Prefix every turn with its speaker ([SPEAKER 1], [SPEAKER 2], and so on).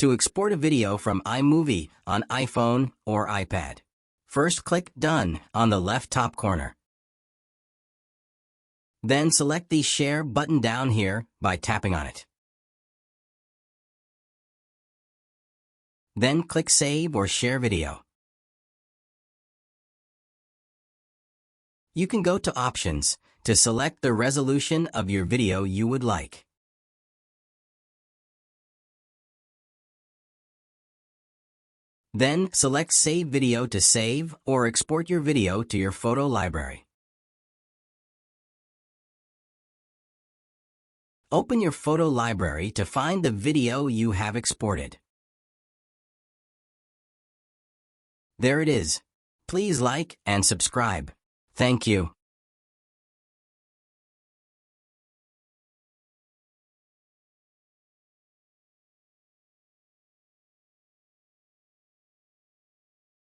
[SPEAKER 1] to export a video from iMovie on iPhone or iPad. First click Done on the left top corner. Then select the Share button down here by tapping on it. Then click Save or Share Video. You can go to Options to select the resolution of your video you would like. Then select Save Video to save or export your video to your photo library. Open your photo library to find the video you have exported. There it is. Please like and subscribe. Thank you.